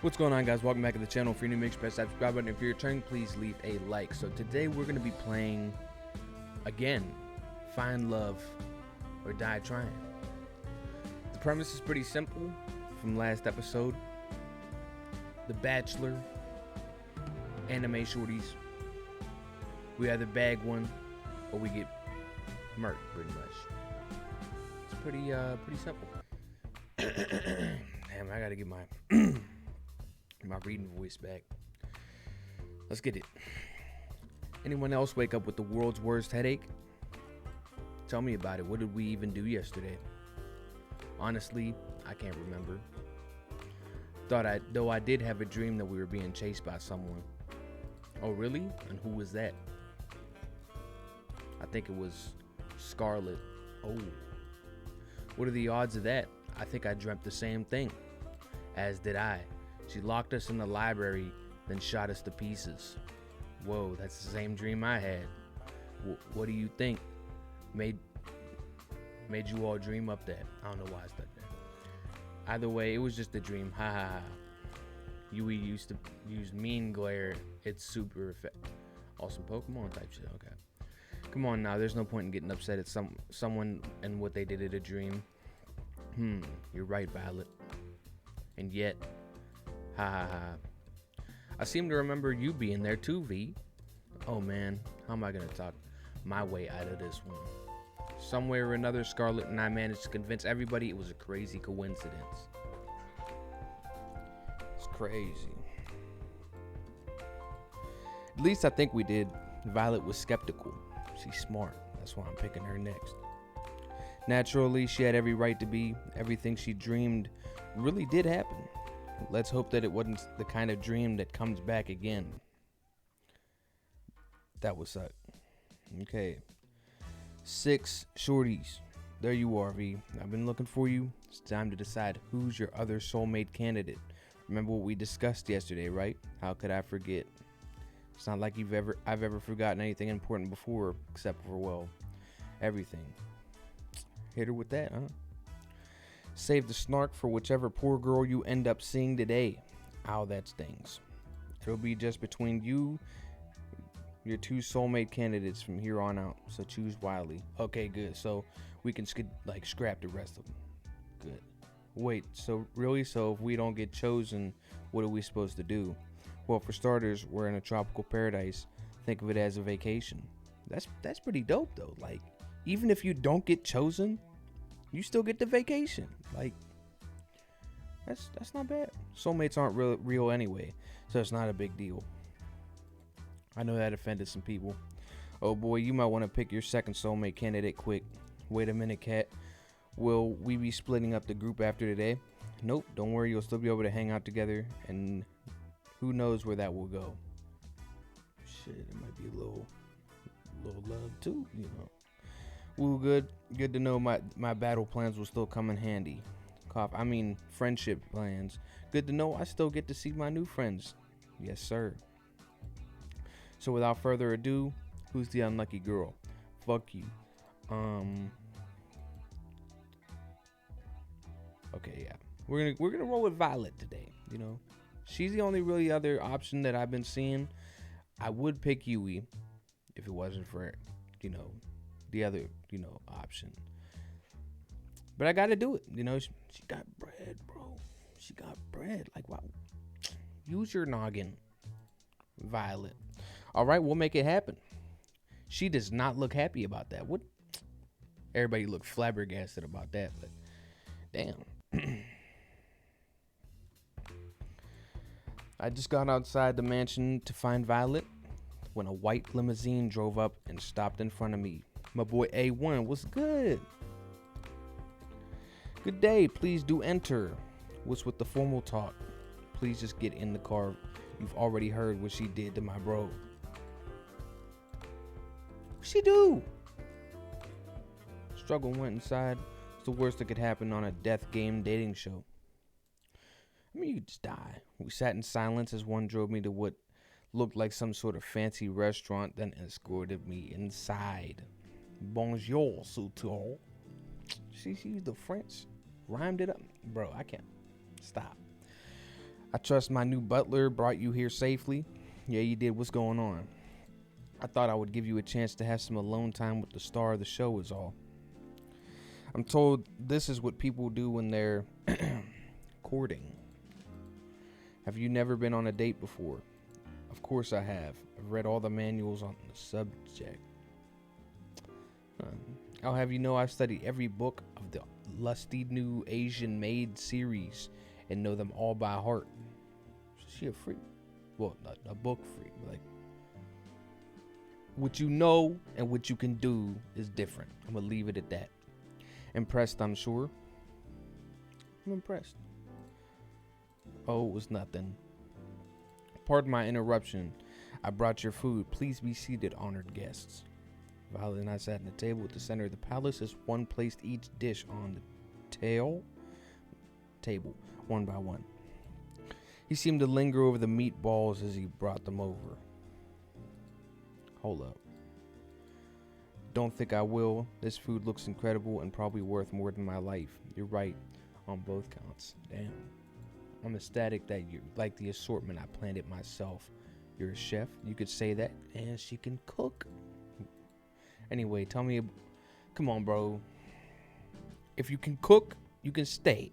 What's going on, guys? Welcome back to the channel. If you're new, make sure to press that subscribe button. If you're returning, please leave a like. So today we're going to be playing, again, Find Love or Die Trying. The premise is pretty simple from last episode. The Bachelor, anime shorties. We either bag one or we get murked, pretty much. It's pretty simple. Damn, I gotta get my my reading voice back. Let's get it. Anyone else wake up with the world's worst headache? Tell me about it. What did we even do yesterday? Honestly, I can't remember. Though I did have a dream that we were being chased by someone. Oh, really? And who was that? I think it was Scarlet. Oh. What are the odds of that? I think I dreamt the same thing. As did I. She locked us in the library, then shot us to pieces. Whoa, that's the same dream I had. What do you think made you all dream up that? I don't know why I stuck there. Either way, it was just a dream. Ha ha ha. Yui used to use mean glare. It's super effective. Awesome Pokemon type shit. Okay. Come on now. There's no point in getting upset at someone and what they did at a dream. You're right, Violet. And yet, ha ha ha. I seem to remember you being there too, V. Oh man, how am I gonna talk my way out of this one? Somewhere or another, Scarlet and I managed to convince everybody it was a crazy coincidence. It's crazy. At least I think we did. Violet was skeptical. She's smart. That's why I'm picking her next. Naturally, she had every right to be. Everything she dreamed really did happen. Let's hope that it wasn't the kind of dream that comes back again. That would suck. Okay. 6 shorties. There you are, V. I've been looking for you. It's time to decide who's your other soulmate candidate. Remember what we discussed yesterday, right? How could I forget? It's not like I've ever forgotten anything important before, except for, well, everything. Hit her with that, huh? Save the snark for whichever poor girl you end up seeing today. Ow, that stings. It'll be just between you, your 2 soulmate candidates from here on out. So choose wisely. Okay, good. So we can scrap the rest of them. Good. Wait, so really? So if we don't get chosen, what are we supposed to do? Well, for starters, we're in a tropical paradise. Think of it as a vacation. That's pretty dope though. Like, even if you don't get chosen, you still get the vacation. Like, that's not bad. Soulmates aren't real anyway, so it's not a big deal. I know that offended some people. Oh boy, you might want to pick your second soulmate candidate quick. Wait a minute, Kat. Will we be splitting up the group after today? Nope, don't worry, you'll still be able to hang out together, and who knows where that will go. Shit, it might be a little love too, you know. Ooh, good to know my battle plans will still come in handy. Friendship plans. Good to know I still get to see my new friends. Yes, sir. So without further ado, who's the unlucky girl? Fuck you. Okay, yeah. We're gonna roll with Violet today, you know. She's the only really other option that I've been seeing. I would pick Yui if it wasn't for, you know, the other, you know, option. But I gotta do it, you know. She got bread, bro. She got bread. Like, wow. Use your noggin, Violet. All right, we'll make it happen. She does not look happy about that. What? Everybody looked flabbergasted about that, but damn. I just got outside the mansion to find Violet when a white limousine drove up and stopped in front of me. My boy A1, what's good? Good day, please do enter. What's with the formal talk? Please just get in the car. You've already heard what she did to my bro. What'd she do? Struggle went inside. It's the worst that could happen on a death game dating show. I mean, you could just die. We sat in silence as one drove me to what looked like some sort of fancy restaurant, then escorted me inside. Bonjour, Soutor. She used the French, rhymed it up. Bro, I can't. Stop. I trust my new butler brought you here safely. Yeah, you did. What's going on? I thought I would give you a chance to have some alone time with the star of the show is all. I'm told this is what people do when they're courting. Have you never been on a date before? Of course I have. I've read all the manuals on the subject. I'll have you know I've studied every book of the lusty new Asian maid series and know them all by heart. Is she a freak? Well, not a book freak. Like, what you know and what you can do is different. I'm gonna leave it at that. Impressed, I'm sure. I'm impressed. Oh, it was nothing. Pardon my interruption. I brought your food. Please be seated, honored guests. Violet and I sat at the table at the center of the palace as one placed each dish on the table, one by one. He seemed to linger over the meatballs as he brought them over. Hold up. Don't think I will. This food looks incredible and probably worth more than my life. You're right on both counts. Damn. I'm ecstatic that you like the assortment I planned it myself. You're a chef. You could say that. And she can cook. Anyway, tell me. Come on, bro. If you can cook, you can stay.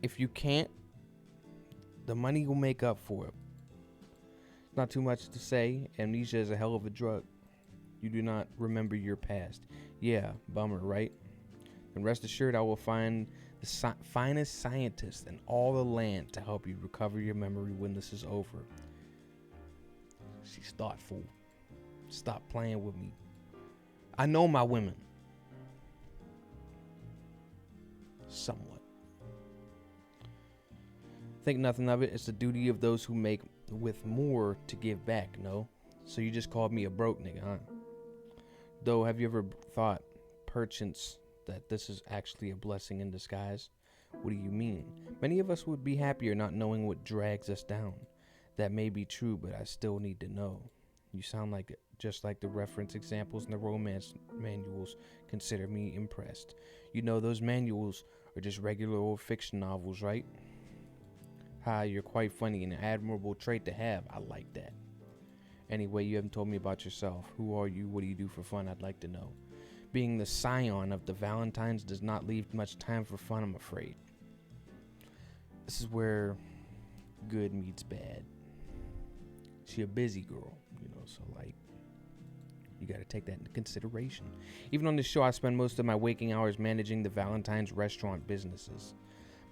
If you can't, the money will make up for it. Not too much to say. Amnesia is a hell of a drug. You do not remember your past. Yeah, bummer, right? And rest assured, I will find the finest scientist in all the land to help you recover your memory when this is over. She's thoughtful. Stop playing with me. I know my women. Somewhat. Think nothing of it. It's the duty of those who make with more to give back, no? So you just called me a broke nigga, huh? Though, have you ever thought, perchance, that this is actually a blessing in disguise? What do you mean? Many of us would be happier not knowing what drags us down. That may be true, but I still need to know. You sound like just like the reference examples in the romance manuals. Consider me impressed. You know those manuals are just regular old fiction novels, right? Hi, you're quite funny and an admirable trait to have. I like that. Anyway, you haven't told me about yourself. Who are you? What do you do for fun? I'd like to know. Being the scion of the Valentines does not leave much time for fun, I'm afraid. This is where good meets bad. She a busy girl, so like, you got to take that into consideration. Even on this show, I spend most of my waking hours managing the Valentine's restaurant businesses.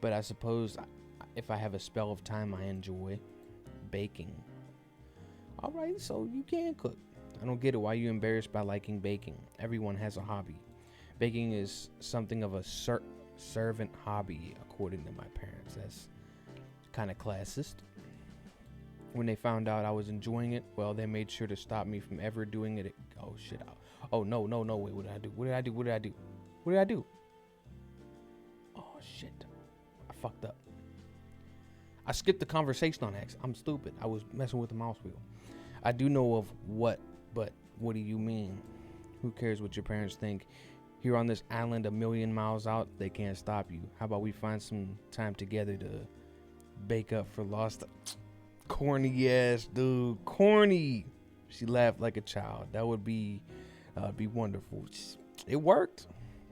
But I suppose if I have a spell of time, I enjoy baking. All right, so you can cook. I don't get it. Why are you embarrassed by liking baking? Everyone has a hobby. Baking is something of a servant hobby, according to my parents. That's kind of classist. When they found out I was enjoying it, well, they made sure to stop me from ever doing it. Oh, shit. Oh, no. Wait, what did I do? What did I do? Oh, shit. I fucked up. I skipped the conversation on X. I'm stupid. I was messing with the mouse wheel. I do know of what, but what do you mean? Who cares what your parents think? Here on this island a million miles out, they can't stop you. How about we find some time together to bake up for lost... Corny ass dude. Corny. She laughed like a child. That would be wonderful. It worked.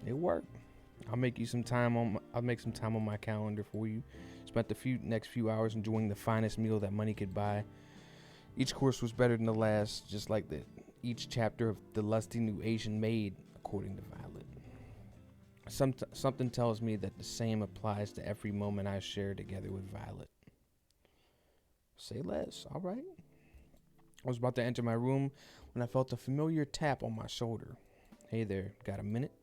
I'll make some time on my calendar for you. Spent the next few hours enjoying the finest meal that money could buy. Each course was better than the last, just like each chapter of the lusty new Asian maid, according to Violet. Something tells me that the same applies to every moment I share together with Violet. Say less. All right. I was about to enter my room when I felt a familiar tap on my shoulder. Hey there, got a minute?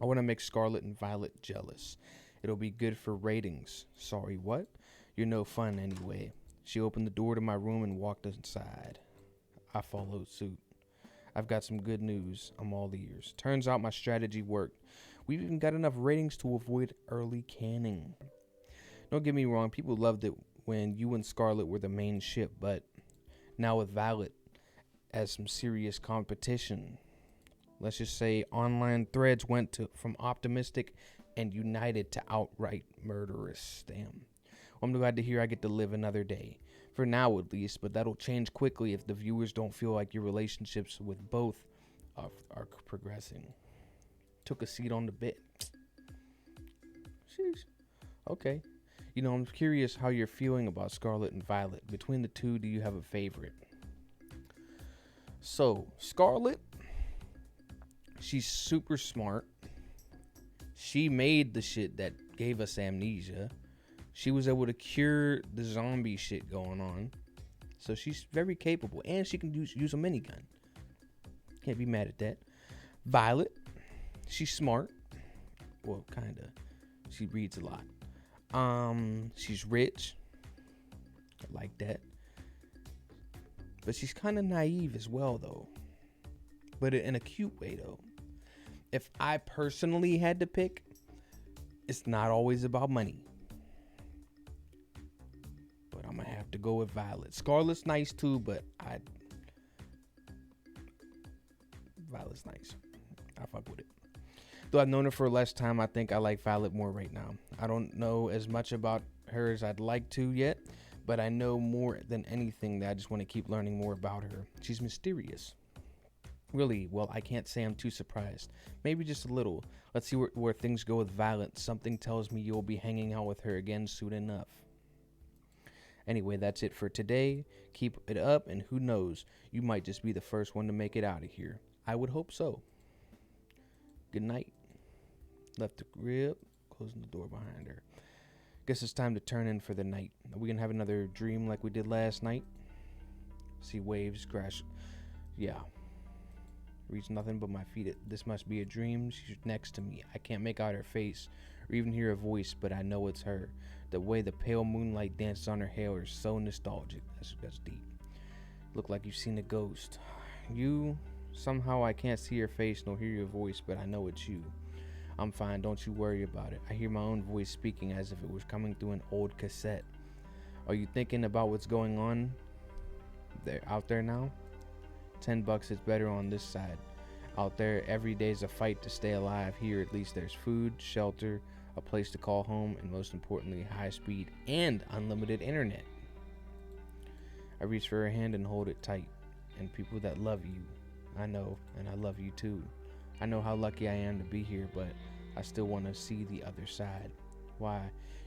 I want to make Scarlet and Violet jealous. It'll be good for ratings. Sorry, what? You're no fun anyway. She opened the door to my room and walked inside. I followed suit. I've got some good news. I'm all ears. Turns out my strategy worked. We've even got enough ratings to avoid early canning. Don't get me wrong, people loved it when you and Scarlet were the main ship, but now with Violet as some serious competition, let's just say online threads went from optimistic and united to outright murderous. Damn. I'm glad to hear I get to live another day. For now, at least, but that'll change quickly if the viewers don't feel like your relationships with both are progressing. Took a seat on the bed. Sheesh. Okay. I'm curious how you're feeling about Scarlet and Violet. Between the two, do you have a favorite? So, Scarlet, she's super smart. She made the shit that gave us amnesia. She was able to cure the zombie shit going on. So she's very capable. And she can use a minigun. Can't be mad at that. Violet, she's smart. Well, kinda. She reads a lot. She's rich. I like that. But she's kind of naive as well, though. But in a cute way, though. If I personally had to pick, it's not always about money. But I'm going to have to go with Violet. Scarlet's nice, too, but Violet's nice. I fuck with it. Though I've known her for less time, I think I like Violet more right now. I don't know as much about her as I'd like to yet, but I know more than anything that I just want to keep learning more about her. She's mysterious. Really, well, I can't say I'm too surprised. Maybe just a little. Let's see where things go with Violet. Something tells me you'll be hanging out with her again soon enough. Anyway, that's it for today. Keep it up, and who knows, you might just be the first one to make it out of here. I would hope so. Good night. Left the crib, closing the door behind her. Guess it's time to turn in for the night. Are we gonna have another dream like we did last night? See waves crash. Yeah. Reach nothing but my feet. This must be a dream. She's next to me. I can't make out her face or even hear her voice, but I know it's her. The way the pale moonlight dances on her hair is so nostalgic. That's deep. Look like you've seen a ghost. Somehow I can't see your face nor hear your voice, but I know it's you. I'm fine, don't you worry about it. I hear my own voice speaking as if it was coming through an old cassette. Are you thinking about what's going on out there now? $10 is better on this side. Out there, every day's a fight to stay alive. Here, at least there's food, shelter, a place to call home, and most importantly, high speed and unlimited internet. I reach for her hand and hold it tight. And people that love you, I know, and I love you too. I know how lucky I am to be here, but I still want to see the other side. Why?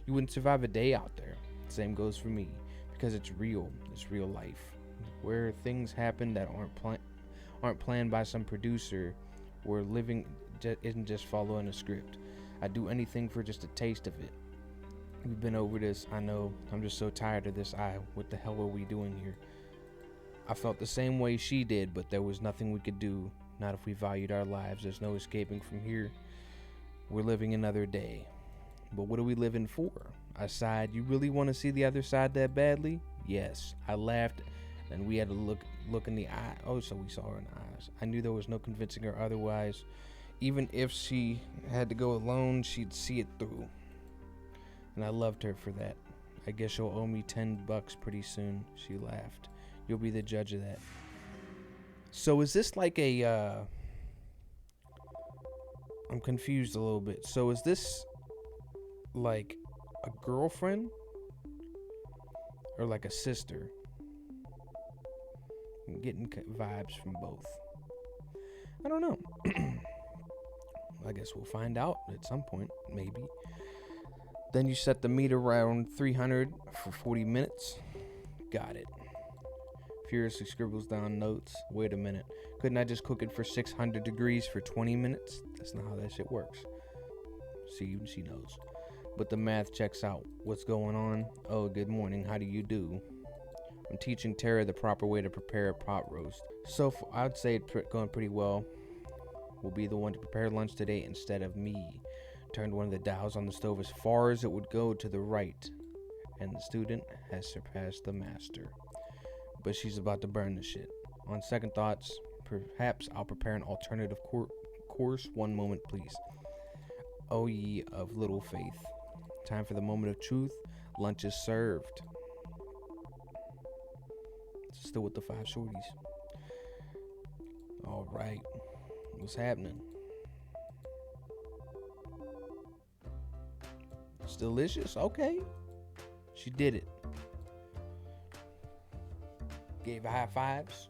You wouldn't survive a day out there. Same goes for me, because it's real. It's real life, where things happen that aren't planned by some producer. Where living isn't just following a script. I'd do anything for just a taste of it. We've been over this. I know. I'm just so tired of this. What the hell are we doing here? I felt the same way she did, but there was nothing we could do. Not if we valued our lives. There's no escaping from here. We're living another day. But what are we living for? I sighed. You really want to see the other side that badly? Yes. I laughed, and we had to look in the eye. Oh, so we saw her in the eyes. I knew there was no convincing her otherwise. Even if she had to go alone, she'd see it through. And I loved her for that. I guess you'll owe me $10 pretty soon. She laughed. You'll be the judge of that. So is this like I'm confused a little bit. So is this like a girlfriend or like a sister? I'm getting vibes from both. I don't know. I guess we'll find out at some point, maybe. Then you set the meter around 300 for 40 minutes. Got it. Furiously scribbles down notes. Wait a minute. Couldn't I just cook it for 600 degrees for 20 minutes? That's not how that shit works. See, she knows. But the math checks out. What's going on? Oh, good morning. How do you do? I'm teaching Tara the proper way to prepare a pot roast. So I'd say it's going pretty well. We'll be the one to prepare lunch today instead of me. Turned one of the dials on the stove as far as it would go to the right. And the student has surpassed the master. But she's about to burn the shit. On second thoughts, perhaps I'll prepare an alternative course. One moment, please. O ye of little faith. Time for the moment of truth. Lunch is served. Still with the 5 shorties. All right. What's happening? It's delicious. Okay. She did it. Gave high fives.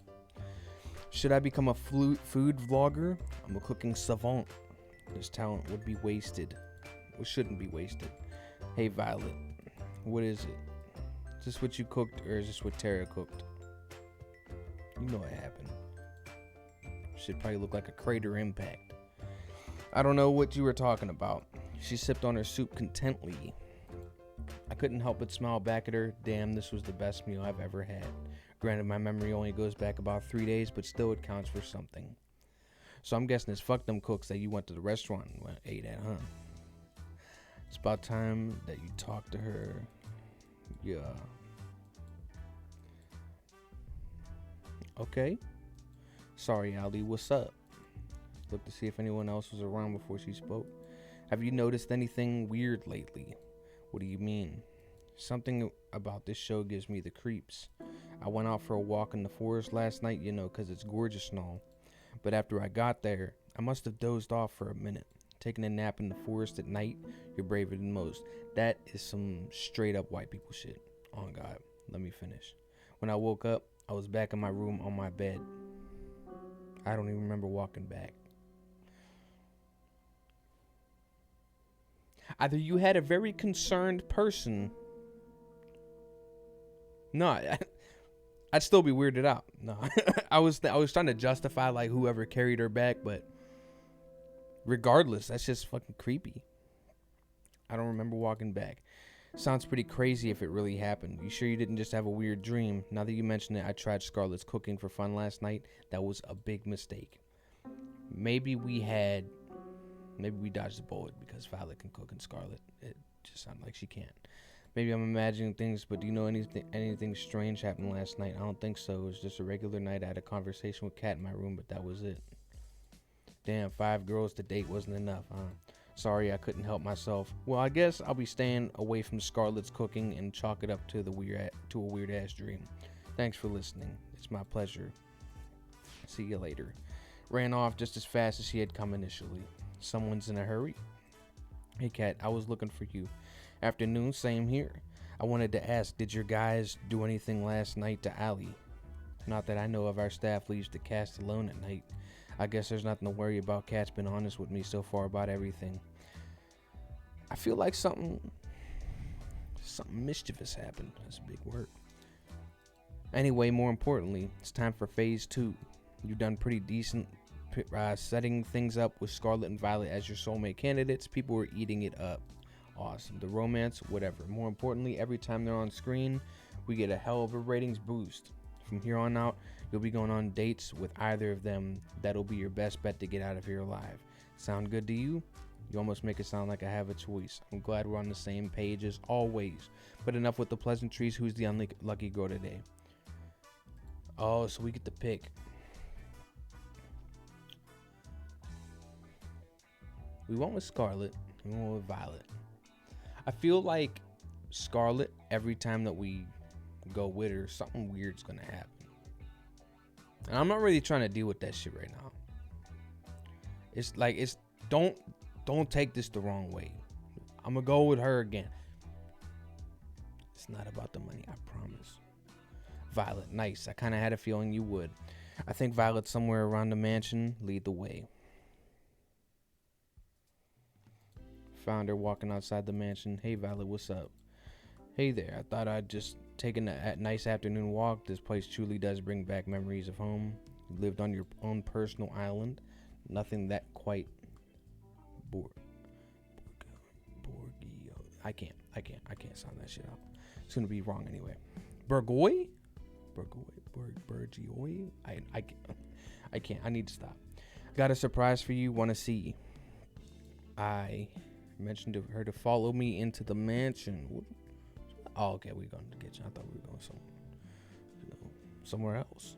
Should I become a food vlogger? I'm a cooking savant. This talent would be wasted. It shouldn't be wasted. Hey Violet, what is it? Is this what you cooked or is this what Tara cooked? You know what happened. Should probably look like a crater impact. I don't know what you were talking about. She sipped on her soup contently. I couldn't help but smile back at her. Damn, this was the best meal I've ever had. Granted, my memory only goes back about 3 days, but still it counts for something. So I'm guessing it's fuck them cooks that you went to the restaurant and ate at, huh? It's about time that you talk to her. Yeah. Okay. Sorry, Ali, what's up? Looked to see if anyone else was around before she spoke. Have you noticed anything weird lately? What do you mean? Something about this show gives me the creeps. I went out for a walk in the forest last night, you know, 'cause it's gorgeous and all. But after I got there, I must have dozed off for a minute. Taking a nap in the forest at night, you're braver than most. That is some straight up white people shit. On God, let me finish. When I woke up, I was back in my room on my bed. I don't even remember walking back. Either you had a very concerned person. No, I'd still be weirded out. No, I was trying to justify like whoever carried her back, but regardless, that's just fucking creepy. I don't remember walking back. Sounds pretty crazy if it really happened. You sure you didn't just have a weird dream? Now that you mention it, I tried Scarlett's cooking for fun last night. That was a big mistake. Maybe we dodged the bullet because Violet can cook and Scarlett, it just sounded like she can't. Maybe I'm imagining things, but do you know anything strange happened last night? I don't think so. It was just a regular night. I had a conversation with Kat in my room, but that was it. Damn, 5 girls to date wasn't enough, huh? Sorry, I couldn't help myself. Well, I guess I'll be staying away from Scarlett's cooking and chalk it up to a weird ass dream. Thanks for listening. It's my pleasure. See you later. Ran off just as fast as he had come initially. Someone's in a hurry. Hey Kat, I was looking for you. Afternoon, same here. I wanted to ask, did your guys do anything last night to Allie? Not that I know of. Our staff leaves the cast alone at night. I guess there's nothing to worry about. Kat's been honest with me so far about everything. I feel like something mischievous happened. That's a big word. Anyway, more importantly, it's time for phase 2. You've done pretty decent setting things up with Scarlett and Violet as your soulmate candidates. People are eating it up. Awesome. The romance, whatever. More importantly, every time they're on screen, we get a hell of a ratings boost. From here on out, you'll be going on dates with either of them. That'll be your best bet to get out of here alive. Sound good to you? You almost make it sound like I have a choice. I'm glad we're on the same page as always. But enough with the pleasantries. Who's the unlucky girl today? Oh, so we get to pick. We went with Scarlett. We went with Violet. I feel like Scarlett, every time that we go with her, something weird's gonna happen. And I'm not really trying to deal with that shit right now. It's like, don't take this the wrong way. I'm gonna go with her again. It's not about the money, I promise. Violet, nice. I kind of had a feeling you would. I think Violet's somewhere around the mansion. Lead the way. Found her walking outside the mansion. Hey Violet, what's up? Hey there, I thought I'd just take a nice afternoon walk. This place truly does bring back memories of home. You lived on your own personal island. Nothing that quite Borgio. I can't sound that shit out. It's gonna be wrong anyway. Burgoy? I can't. I need to stop. Got a surprise for you. Want to see? I mentioned to her to follow me into the mansion. Oh, okay, we're going to the kitchen. I thought we were going somewhere else.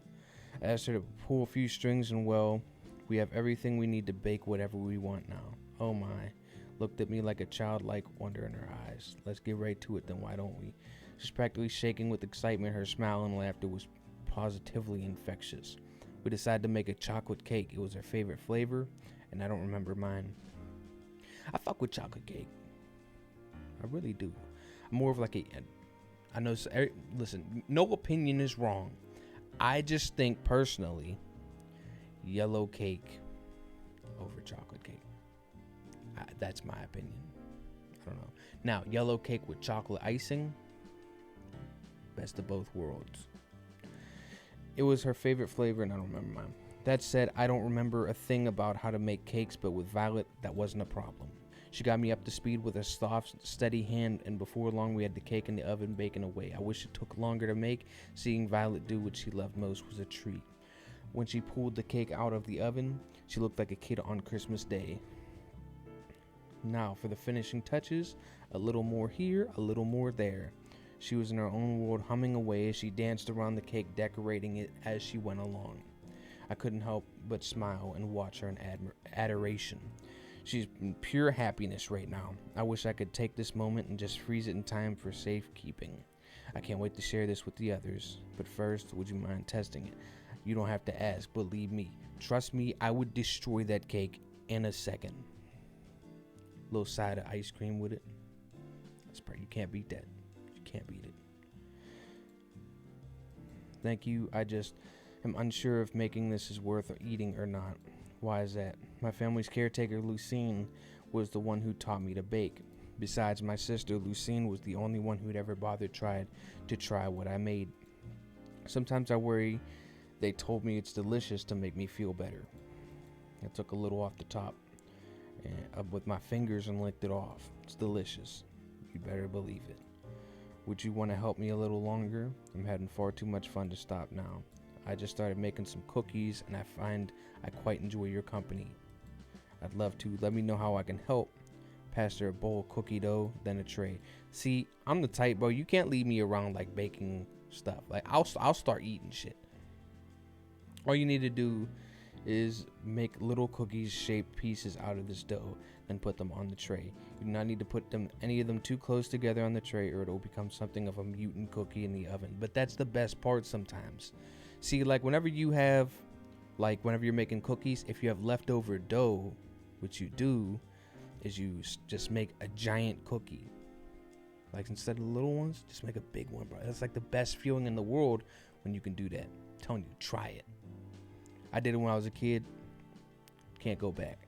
I asked her to pull a few strings, and well, we have everything we need to bake whatever we want now. Oh my. Looked at me like a childlike wonder in her eyes. Let's get right to it then, why don't we? She's practically shaking with excitement. Her smile and laughter was positively infectious. We decided to make a chocolate cake. It was her favorite flavor, and I don't remember mine. I fuck with chocolate cake. I really do. I'm more of like I know. Listen, no opinion is wrong. I just think personally, yellow cake over chocolate cake. That's my opinion. I don't know. Now, yellow cake with chocolate icing, best of both worlds. It was her favorite flavor, and I don't remember mine. That said, I don't remember a thing about how to make cakes, but with Violet, that wasn't a problem. She got me up to speed with a soft, steady hand, and before long we had the cake in the oven baking away. I wish it took longer to make. Seeing Violet do what she loved most was a treat. When she pulled the cake out of the oven, she looked like a kid on Christmas Day. Now, for the finishing touches, a little more here, a little more there. She was in her own world, humming away as she danced around the cake, decorating it as she went along. I couldn't help but smile and watch her in adoration. She's in pure happiness right now. I wish I could take this moment and just freeze it in time for safekeeping. I can't wait to share this with the others. But first, would you mind testing it? You don't have to ask, believe me. Trust me, I would destroy that cake in a second. Little side of ice cream with it. That's probably, you can't beat that. You can't beat it. Thank you. I just am unsure if making this is worth eating or not. Why is that? My family's caretaker, Lucine, was the one who taught me to bake. Besides my sister, Lucine was the only one who'd ever bothered to try what I made. Sometimes I worry they told me it's delicious to make me feel better. I took a little off the top and with my fingers and licked it off. It's delicious. You better believe it. Would you want to help me a little longer? I'm having far too much fun to stop now. I just started making some cookies, and I find I quite enjoy your company. I'd love to. Let me know how I can help. Pass her a bowl of cookie dough, then a tray. See, I'm the type, bro. You can't leave me around like baking stuff. Like I'll start eating shit. All you need to do is make little cookies shaped pieces out of this dough, then put them on the tray. You do not need to put any of them too close together on the tray, or it'll become something of a mutant cookie in the oven. But that's the best part sometimes. See, like whenever you're making cookies, if you have leftover dough, what you do is you just make a giant cookie. Like instead of the little ones, just make a big one, bro. That's like the best feeling in the world when you can do that. I'm telling you, try it. I did it when I was a kid. Can't go back.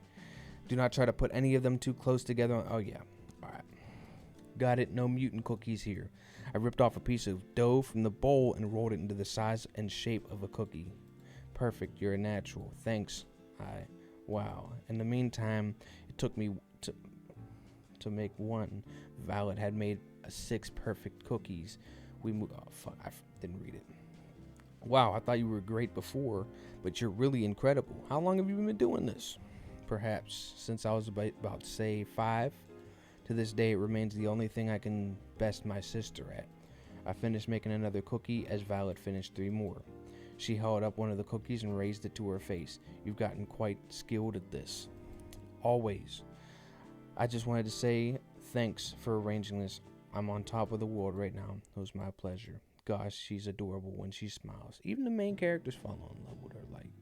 Do not try to put any of them too close together. Oh yeah. All right. Got it. No mutant cookies here. I ripped off a piece of dough from the bowl and rolled it into the size and shape of a cookie. Perfect. You're a natural. Thanks. Wow. In the meantime, it took me to make one. Violet had made 6 perfect cookies. Oh fuck! I didn't read it. Wow, I thought you were great before, but you're really incredible. How long have you been doing this? Perhaps since I was about to say 5. To this day, it remains the only thing I can best my sister at. I finished making another cookie as Violet finished 3 more. She held up one of the cookies and raised it to her face. You've gotten quite skilled at this. Always. I just wanted to say thanks for arranging this. I'm on top of the world right now. It was my pleasure. Gosh, she's adorable when she smiles. Even the main characters fall in love with her. Like,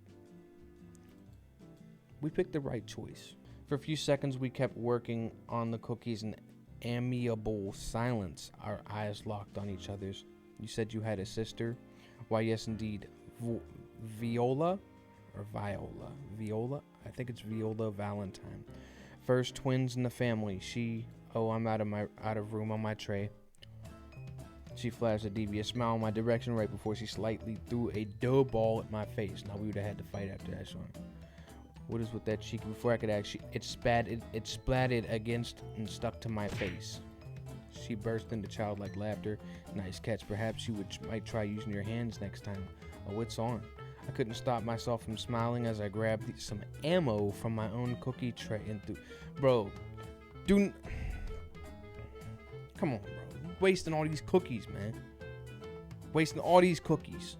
we picked the right choice. For a few seconds, we kept working on the cookies in amiable silence. Our eyes locked on each other's. You said you had a sister? Why, yes, indeed. Viola? Or Viola? Viola? I think it's Viola Valentine. First twins in the family. I'm out of room on my tray. She flashed a devious smile in my direction right before she slightly threw a dough ball at my face. Now we would have had to fight after that, Sean. What is with that cheek? Before I could actually, it splatted against and stuck to my face. She burst into childlike laughter. Nice catch. Perhaps you might try using your hands next time. Oh, it's on. I couldn't stop myself from smiling as I grabbed some ammo from my own cookie tray and threw. Bro, come on, bro. Wasting all these cookies, man. Wasting all these cookies.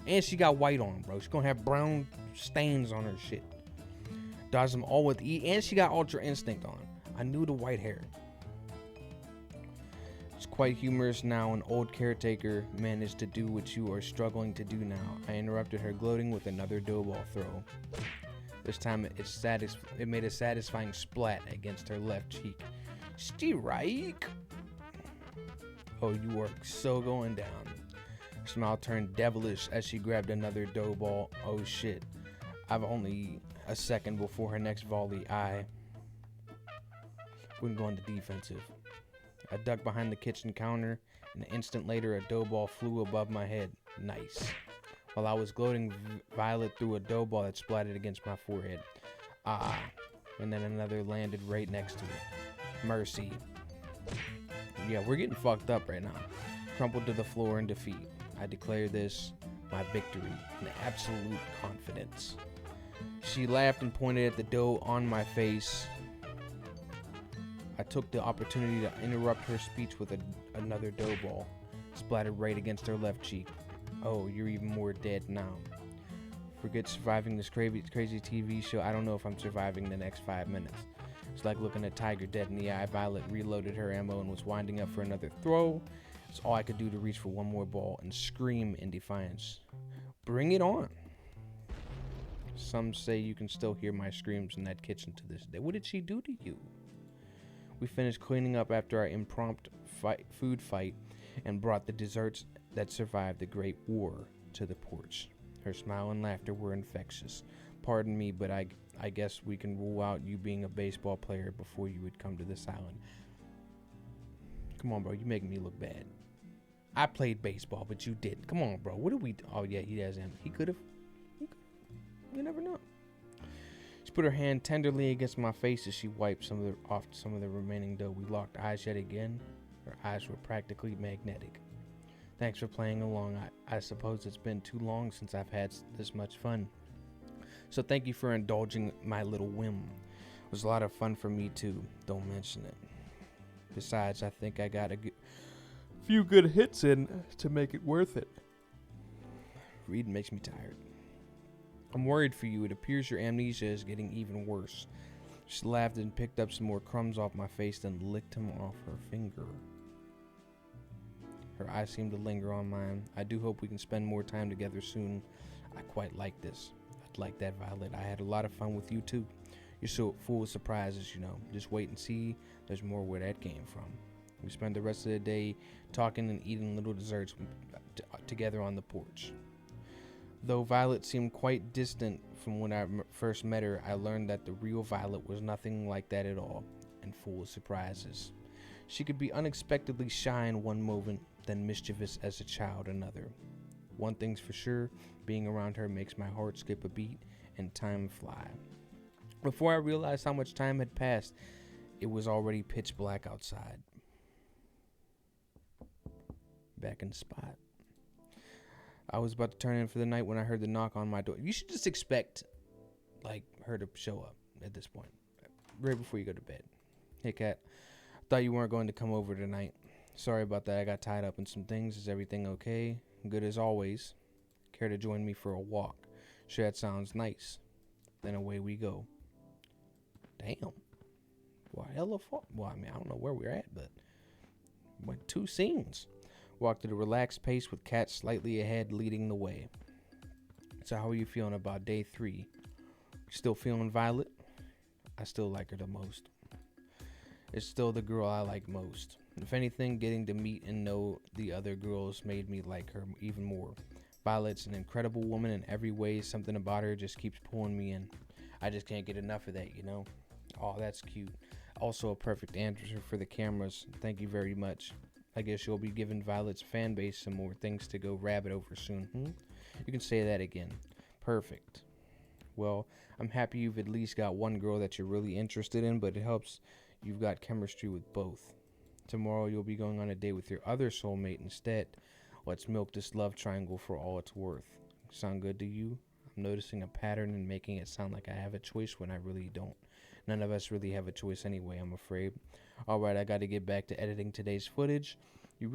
And she got white on, bro. She's gonna have brown stains on her shit. Dodged them all with E, and she got Ultra Instinct on. I knew the white hair. It's quite humorous now. An old caretaker managed to do what you are struggling to do now. I interrupted her, gloating with another dough ball throw. This time it made a satisfying splat against her left cheek. Strike. Oh, you are so going down. Her smile turned devilish as she grabbed another dough ball. Oh shit. I've only a second before her next volley. I wouldn't go into defensive. I ducked behind the kitchen counter, and an instant later, a dough ball flew above my head. Nice. While I was gloating, Violet threw a dough ball that splattered against my forehead. Ah. And then another landed right next to it. Mercy. Yeah, we're getting fucked up right now. Crumpled to the floor in defeat. I declare this my victory in absolute confidence. She laughed and pointed at the dough on my face. I took the opportunity to interrupt her speech with another dough ball, splattered right against her left cheek. Oh, you're even more dead now. Forget surviving this crazy TV show. I don't know if I'm surviving the next 5 minutes. It's like looking a tiger dead in the eye. Violet reloaded her ammo and was winding up for another throw. It's all I could do to reach for one more ball and scream in defiance. Bring it on. Some say you can still hear my screams in that kitchen to this day. What did she do to you? We finished cleaning up after our impromptu food fight and brought the desserts that survived the Great War to the porch. Her smile and laughter were infectious. Pardon me, but I guess we can rule out you being a baseball player before you would come to this island. Come on, bro. You making me look bad. I played baseball, but you didn't. Come on, bro. What did we do? Oh, yeah, he has him. He could have. You never know. She put her hand tenderly against my face as she wiped off some of the remaining dough. We locked eyes yet again. Her eyes were practically magnetic. Thanks for playing along. I suppose it's been too long since I've had this much fun. So thank you for indulging my little whim. It was a lot of fun for me too. Don't mention it. Besides, I think I got a few good hits in to make it worth it. Reading makes me tired. I'm worried for you. It appears your amnesia is getting even worse. She laughed and picked up some more crumbs off my face, then licked them off her finger. Her eyes seemed to linger on mine. I do hope we can spend more time together soon. I quite like this. I'd like that, Violet. I had a lot of fun with you too. You're so full of surprises, you know. Just wait and see. There's more where that came from. We spent the rest of the day talking and eating little desserts together on the porch. Though Violet seemed quite distant from when I first met her, I learned that the real Violet was nothing like that at all, and full of surprises. She could be unexpectedly shy in one moment, then mischievous as a child another. One thing's for sure, being around her makes my heart skip a beat and time fly. Before I realized how much time had passed, it was already pitch black outside. Back in the spot. I was about to turn in for the night when I heard the knock on my door. You should just expect, her to show up at this point, right before you go to bed. Hey, Kat. Thought you weren't going to come over tonight. Sorry about that. I got tied up in some things. Is everything okay? Good as always. Care to join me for a walk? Sure, that sounds nice. Then away we go. Damn. Well, hella far. Well, I mean, I don't know where we're at, but went 2 scenes. Walked at a relaxed pace with Kat slightly ahead, leading the way. So how are you feeling about day 3? Still feeling Violet? I still like her the most. It's still the girl I like most. If anything, getting to meet and know the other girls made me like her even more. Violet's an incredible woman in every way. Something about her just keeps pulling me in. I just can't get enough of that, you know? Oh, that's cute. Also a perfect answer for the cameras. Thank you very much. I guess you'll be giving Violet's fan base some more things to go rabbit over soon. You can say that again. Perfect. Well, I'm happy you've at least got one girl that you're really interested in, but it helps you've got chemistry with both. Tomorrow you'll be going on a date with your other soulmate instead. Let's milk this love triangle for all it's worth. Sound good to you? I'm noticing a pattern and making it sound like I have a choice when I really don't. None of us really have a choice anyway, I'm afraid. Alright, I gotta get back to editing today's footage. You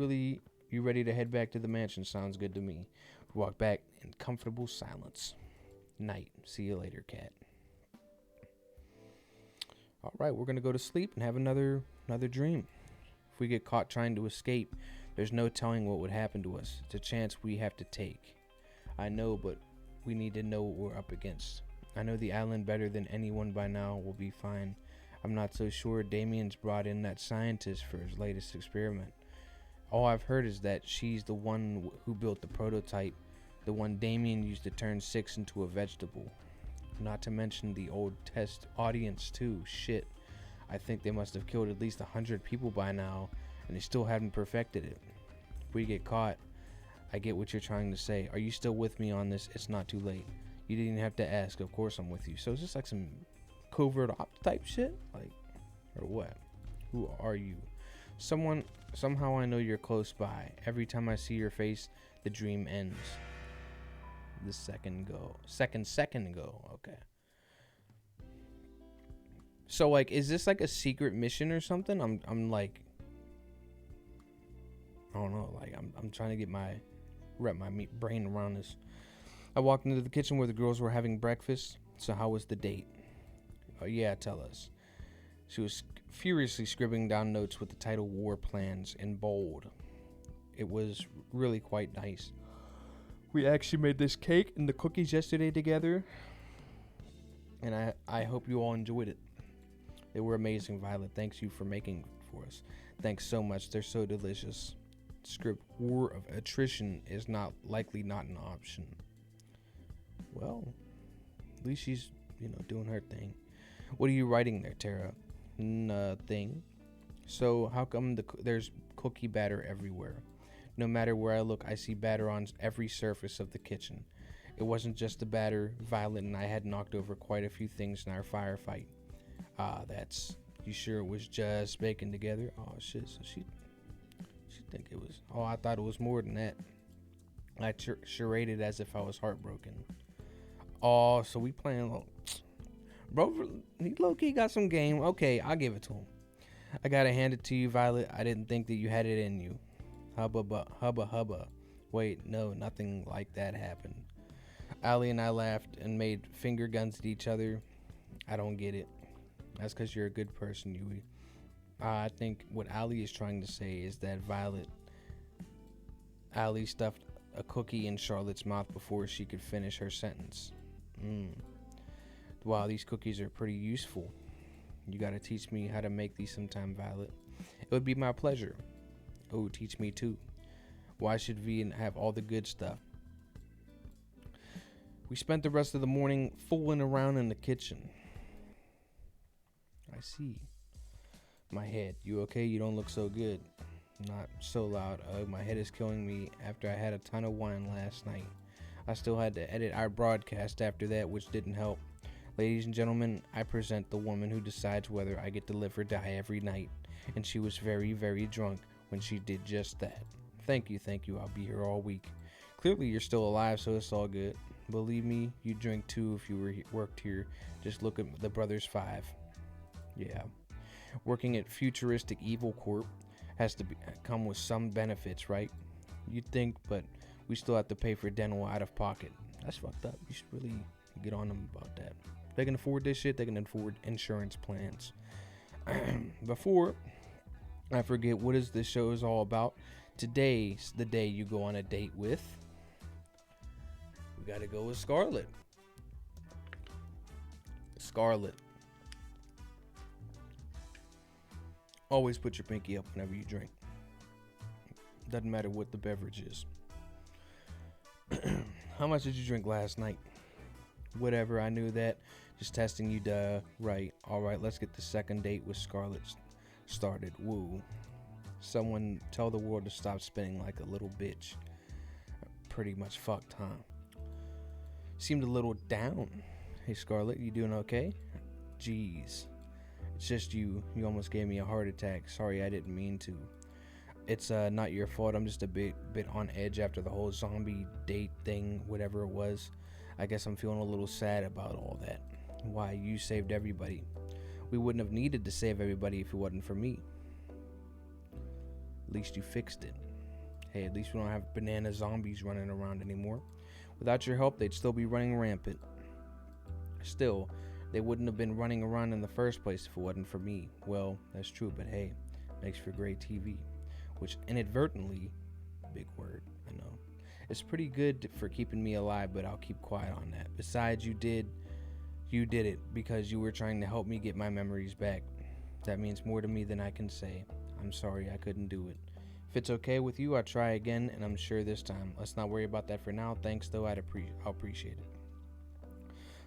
ready to head back to the mansion? Sounds good to me. We walk back in comfortable silence. Night. See you later, Kat. Alright, we're gonna go to sleep and have another dream. If we get caught trying to escape, there's no telling what would happen to us. It's a chance we have to take. I know, but we need to know what we're up against. I know the island better than anyone by now. We'll be fine. I'm not so sure Damien's brought in that scientist for his latest experiment. All I've heard is that she's the one who built the prototype, the one Damien used to turn Six into a vegetable. Not to mention the old test audience too. Shit. I think they must have killed at least 100 people by now, and they still haven't perfected it. If we get caught, I get what you're trying to say. Are you still with me on this? It's not too late. You didn't have to ask. Of course I'm with you. So is this like some covert op type shit? Like, or what? Who are you? Somehow I know you're close by. Every time I see your face, the dream ends. The second go. Okay. So like, is this like a secret mission or something? I'm like, I don't know. Like, I'm trying to wrap my brain around this. I walked into the kitchen where the girls were having breakfast. So how was the date? Oh yeah, tell us. She was furiously scribbling down notes with the title War Plans in bold. It was really quite nice. We actually made this cake and the cookies yesterday together, and I hope you all enjoyed it. They were amazing, Violet. Thanks you for making for us. Thanks so much. They're so delicious. Script War of Attrition is not an option. Well, at least she's, doing her thing. What are you writing there, Tara? Nothing. So how come there's cookie batter everywhere? No matter where I look, I see batter on every surface of the kitchen. It wasn't just the batter. Violet and I had knocked over quite a few things in our firefight. You sure it was just baking together? Oh shit, so she think it was, I thought it was more than that. I charaded as if I was heartbroken. Oh, so we playing, bro, he low-key got some game. Okay, I'll give it to him. I gotta hand it to you, Violet. I didn't think that you had it in you. Hubba. Wait, no, nothing like that happened. Allie and I laughed and made finger guns at each other. I don't get it. That's because you're a good person, Yui. I think what Allie is trying to say is that Allie stuffed a cookie in Charlotte's mouth before she could finish her sentence. Wow, these cookies are pretty useful. You gotta teach me how to make these sometime, Violet. It would be my pleasure. Oh, teach me too. Why should V have all the good stuff? We spent the rest of the morning fooling around in the kitchen. I see. My head. You okay? You don't look so good. Not so loud. My head is killing me after I had a ton of wine last night. I still had to edit our broadcast after that, which didn't help. Ladies and gentlemen, I present the woman who decides whether I get to live or die every night. And she was very, very drunk when she did just that. Thank you. I'll be here all week. Clearly you're still alive, so it's all good. Believe me, you'd drink too if you worked here. Just look at the Brothers 5. Yeah. Working at Futuristic Evil Corp has to come with some benefits, right? You'd think, but we still have to pay for dental out of pocket. That's fucked up. You should really get on them about that. If they can afford this shit, they can afford insurance plans. Before I forget, what is this show is all about? Today's the day you go on a date with. We gotta go with Scarlett. Always put your pinky up whenever you drink. Doesn't matter what the beverage is. How much did you drink last night? Whatever, I knew that. Just testing you, duh. Right. Alright, let's get the second date with Scarlett started. Woo. Someone tell the world to stop spinning like a little bitch. Pretty much fucked, huh? Seemed a little down. Hey Scarlett, you doing okay? Jeez. It's just you. You almost gave me a heart attack. Sorry, I didn't mean to. It's not your fault. I'm just a bit on edge after the whole zombie date thing, whatever it was. I guess I'm feeling a little sad about all that. Why, you saved everybody. We wouldn't have needed to save everybody if it wasn't for me. At least you fixed it. Hey, at least we don't have banana zombies running around anymore. Without your help, they'd still be running rampant. Still, they wouldn't have been running around in the first place if it wasn't for me. Well, that's true, but hey, makes for great TV. Which inadvertently, big word, I know, it's pretty good for keeping me alive, but I'll keep quiet on that. Besides, you did it because you were trying to help me get my memories back. That means more to me than I can say. I'm sorry I couldn't do it. If it's okay with you, I'll try again, and I'm sure this time. Let's not worry about that for now. Thanks, though. I'll appreciate it.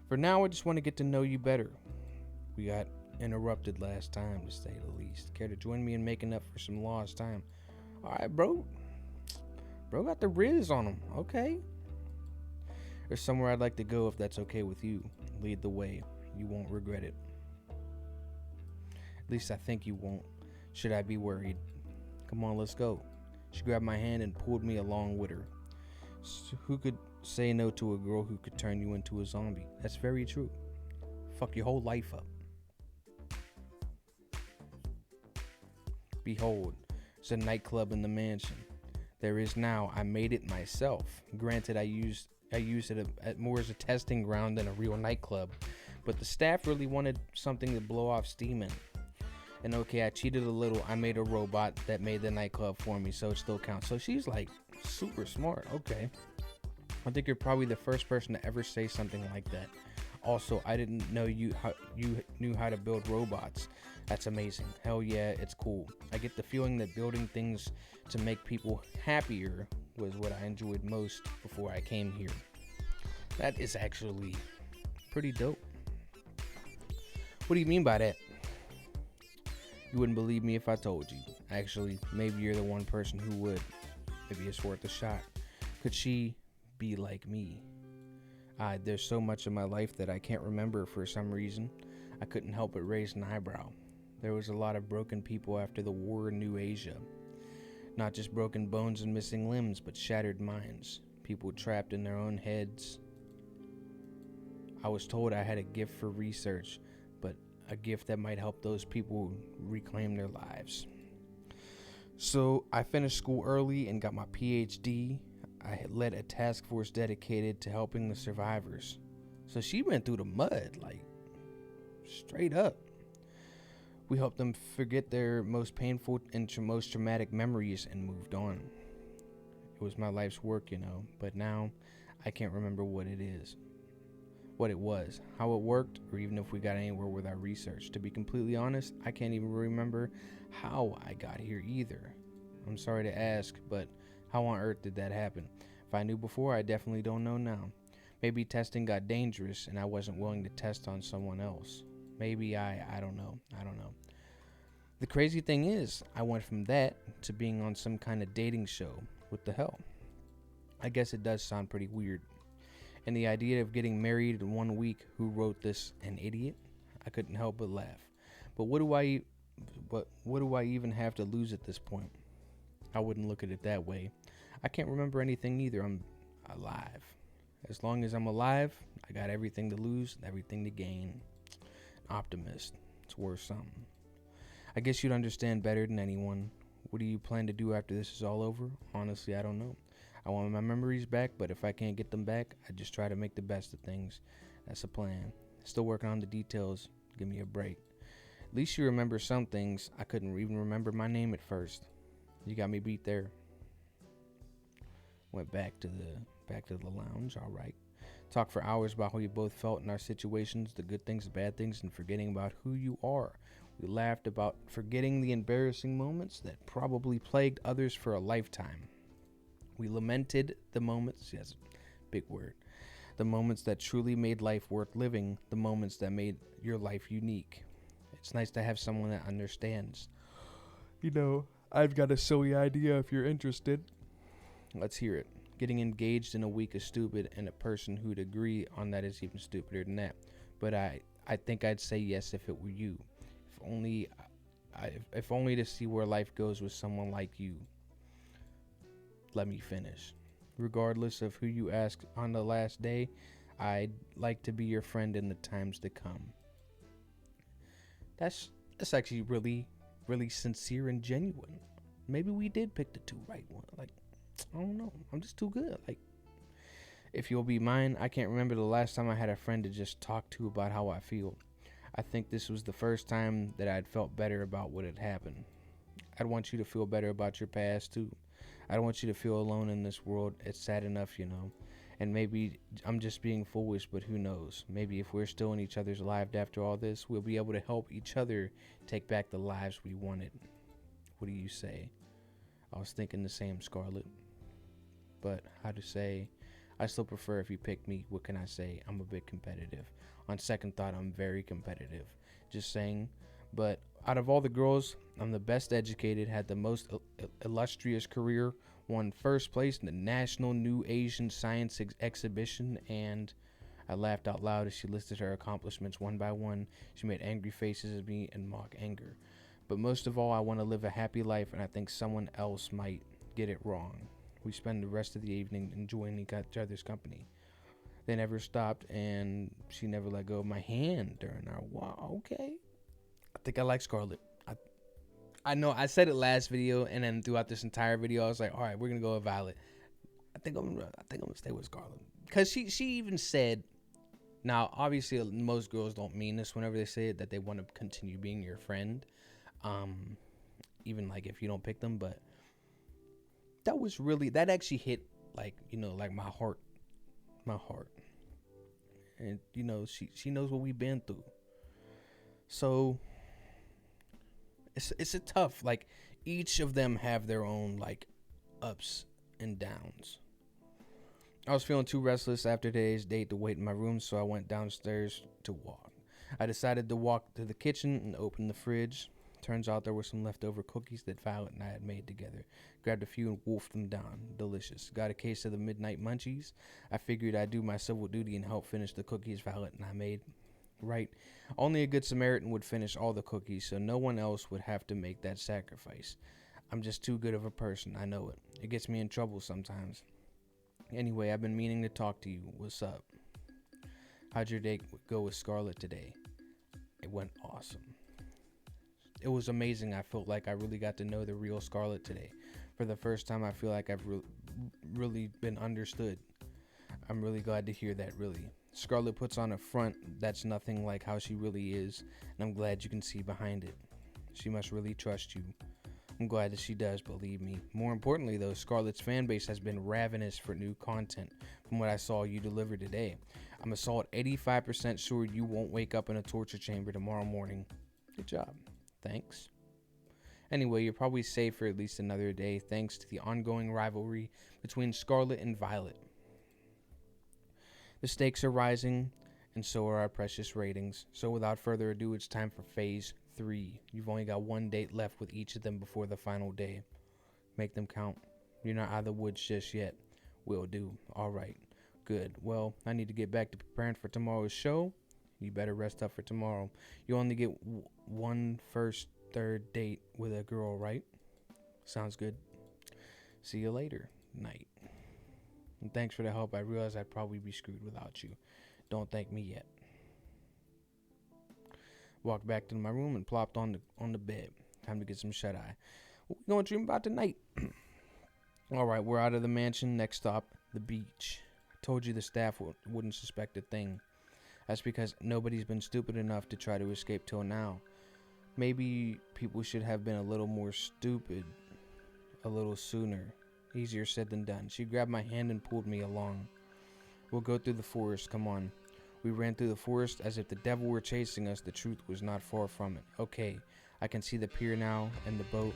For now, I just want to get to know you better. We got interrupted last time, to say the least. Care to join me in making up for some lost time? All right, bro. Bro got the riz on him. Okay. There's somewhere I'd like to go if that's okay with you. Lead the way. You won't regret it. At least I think you won't. Should I be worried? Come on, let's go. She grabbed my hand and pulled me along with her. So who could say no to a girl who could turn you into a zombie? That's very true. Fuck your whole life up. Behold, it's a nightclub in the mansion. There is now. I made it myself. Granted, I used it more as a testing ground than a real nightclub, but the staff really wanted something to blow off steam in. And okay, I cheated a little. I made a robot that made the nightclub for me, so it still counts. So she's like super smart. Okay. I think you're probably the first person to ever say something like that. Also, I didn't know you knew how to build robots. That's amazing. Hell yeah, it's cool. I get the feeling that building things to make people happier was what I enjoyed most before I came here. That is actually pretty dope. What do you mean by that? You wouldn't believe me if I told you. Actually, maybe you're the one person who would. Maybe it's worth a shot. Could she be like me? There's so much of my life that I can't remember for some reason. I couldn't help but raise an eyebrow. There was a lot of broken people after the war in New Asia. Not just broken bones and missing limbs, but shattered minds. People trapped in their own heads. I was told I had a gift for research, but a gift that might help those people reclaim their lives. So I finished school early and got my PhD. I had led a task force dedicated to helping the survivors. So she went through the mud, like straight up. We helped them forget their most painful and most traumatic memories and moved on. It was my life's work, but now I can't remember what it was, how it worked, or even if we got anywhere with our research. To be completely honest, I can't even remember how I got here either. I'm sorry to ask, but how on earth did that happen? If I knew before, I definitely don't know now. Maybe testing got dangerous and I wasn't willing to test on someone else. Maybe I don't know. The crazy thing is, I went from that to being on some kind of dating show. What the hell? I guess it does sound pretty weird. And the idea of getting married in 1 week, who wrote this, an idiot? I couldn't help but laugh. But what do I even have to lose at this point? I wouldn't look at it that way. I can't remember anything either. I'm alive. As long as I'm alive, I got everything to lose and everything to gain. Optimist. It's worth something. I guess you'd understand better than anyone. What do you plan to do after this is all over? Honestly, I don't know. I want my memories back, but if I can't get them back, I just try to make the best of things. That's a plan. Still working on the details. Give me a break. At least you remember some things. I couldn't even remember my name at first. You got me beat there. Went back to the lounge. All right. Talked for hours about how we both felt in our situations, the good things, the bad things, and forgetting about who you are. We laughed about forgetting the embarrassing moments that probably plagued others for a lifetime. We lamented the moments, yes, big word, the moments that truly made life worth living, the moments that made your life unique. It's nice to have someone that understands. I've got a silly idea if you're interested. Let's hear it. Getting engaged in a week is stupid, and a person who'd agree on that is even stupider than that. But I think I'd say yes if it were you. If only to see where life goes with someone like you. Let me finish. Regardless of who you ask on the last day, I'd like to be your friend in the times to come. That's actually really, really sincere and genuine. Maybe we did pick the two right one. I don't know. I'm just too good. If you'll be mine, I can't remember the last time I had a friend to just talk to about how I feel. I think this was the first time that I'd felt better about what had happened. I'd want you to feel better about your past too. I don't want you to feel alone in this world. It's sad enough, And maybe I'm just being foolish, but who knows? Maybe if we're still in each other's lives after all this, we'll be able to help each other take back the lives we wanted. What do you say? I was thinking the same, Scarlet. But how to say, I still prefer if you pick me. What can I say? I'm a bit competitive. On second thought, I'm very competitive. Just saying. But out of all the girls, I'm the best educated, had the most illustrious career, won first place in the National New Asian Science Exhibition, and I laughed out loud as she listed her accomplishments one by one. She made angry faces at me and mock anger. But most of all, I want to live a happy life, and I think someone else might get it wrong. We spend the rest of the evening enjoying each other's company. They never stopped, and she never let go of my hand during our walk. Okay. I think I like Scarlet. I know I said it last video, and then throughout this entire video, I was like, all right, we're going to go with Violet. I think I'm going to stay with Scarlet. Because she even said, now, obviously, most girls don't mean this whenever they say it, that they want to continue being your friend. Even like if you don't pick them, but that actually hit like, like my heart. And she knows what we've been through. So it's a tough, like, each of them have their own like ups and downs. I was feeling too restless after today's date to wait in my room, so I went downstairs to walk. I decided to walk to the kitchen and open the fridge. Turns out there were some leftover cookies that Violet and I had made together. Grabbed a few and wolfed them down. Delicious. Got a case of the midnight munchies. I figured I'd do my civil duty and help finish the cookies Violet and I made. Right. Only a good Samaritan would finish all the cookies, so no one else would have to make that sacrifice. I'm just too good of a person. I know it. It gets me in trouble sometimes. Anyway, I've been meaning to talk to you. What's up? How'd your date go with Scarlet today? It went awesome. It was amazing. I felt like I really got to know the real Scarlet today. For the first time, I feel like I've really been understood. I'm really glad to hear that, really. Scarlet puts on a front that's nothing like how she really is, and I'm glad you can see behind it. She must really trust you. I'm glad that she does, believe me. More importantly, though, Scarlet's fan base has been ravenous for new content from what I saw you deliver today. I'm a solid 85% sure you won't wake up in a torture chamber tomorrow morning. Good job. Thanks. Anyway, you're probably safe for at least another day thanks to the ongoing rivalry between Scarlet and Violet. The stakes are rising, and so are our precious ratings. So without further ado, it's time for Phase 3. You've only got one date left with each of them before the final day. Make them count. You're not out of the woods just yet. Will do. All right. Good. Well, I need to get back to preparing for tomorrow's show. You better rest up for tomorrow. You only get one first, third date with a girl, right? Sounds good. See you later. Night. And thanks for the help. I realize I'd probably be screwed without you. Don't thank me yet. Walked back to my room and plopped on the bed. Time to get some shut-eye. What we gonna dream about tonight? Alright, we're out of the mansion. Next stop, the beach. I told you the staff wouldn't suspect a thing. That's because nobody's been stupid enough to try to escape till now. Maybe people should have been a little more stupid a little sooner. Easier said than done. She grabbed my hand and pulled me along. We'll go through the forest, come on. We ran through the forest as if the devil were chasing us. The truth was not far from it. Okay, I can see the pier now and the boat.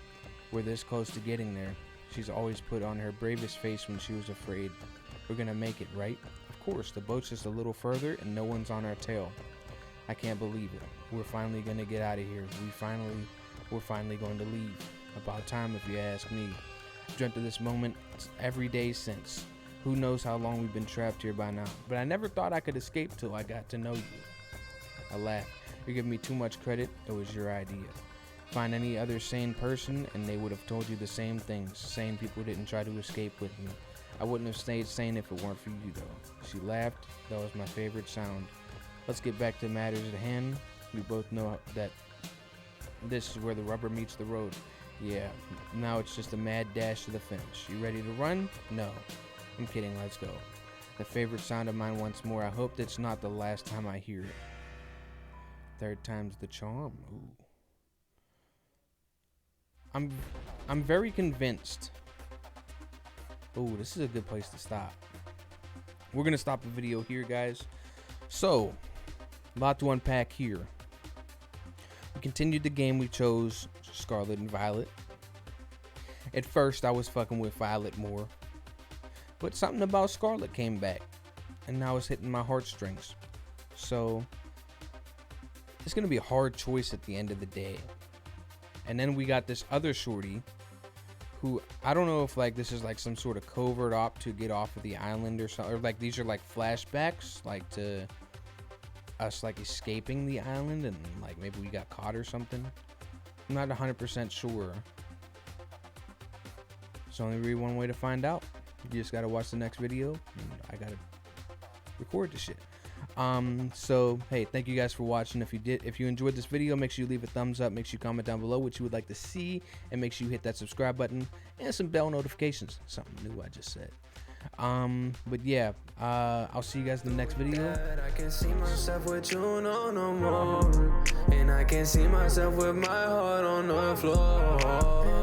We're this close to getting there. She's always put on her bravest face when she was afraid. We're gonna make it, right? Of course, the boat's just a little further and no one's on our tail. I can't believe it. We're finally gonna get out of here. We're finally going to leave. About time if you ask me. Dreamt of this moment every day since. Who knows how long we've been trapped here by now. But I never thought I could escape till I got to know you. I laughed. You're giving me too much credit. It was your idea. Find any other sane person and they would have told you the same things. Sane people didn't try to escape with me. I wouldn't have stayed sane if it weren't for you though. She laughed. That was my favorite sound. Let's get back to matters at hand. We both know that this is where the rubber meets the road. Yeah, now it's just a mad dash to the finish. You ready to run? No. I'm kidding, let's go. The favorite sound of mine once more. I hope that's not the last time I hear it. Third time's the charm. Ooh. I'm very convinced. Ooh, this is a good place to stop. We're gonna stop the video here, guys. So, a lot to unpack here. We continued the game we chose, Scarlet and Violet. At first, I was fucking with Violet more, but something about Scarlet came back, and now it's hitting my heartstrings. So it's gonna be a hard choice at the end of the day. And then we got this other shorty, who I don't know if like this is like some sort of covert op to get off of the island or something, or like these are like flashbacks, like to us like escaping the island, and like maybe we got caught or something. I'm not 100% sure. There's only really one way to find out. You just gotta watch the next video, and I gotta record the shit. So hey, thank you guys for watching. If you enjoyed this video, make sure you leave a thumbs up, make sure you comment down below what you would like to see, and make sure you hit that subscribe button and some bell notifications. Something new I just said. But yeah, I'll see you guys in the next video. I can see myself with you, no more. And I can see myself with my heart on the floor.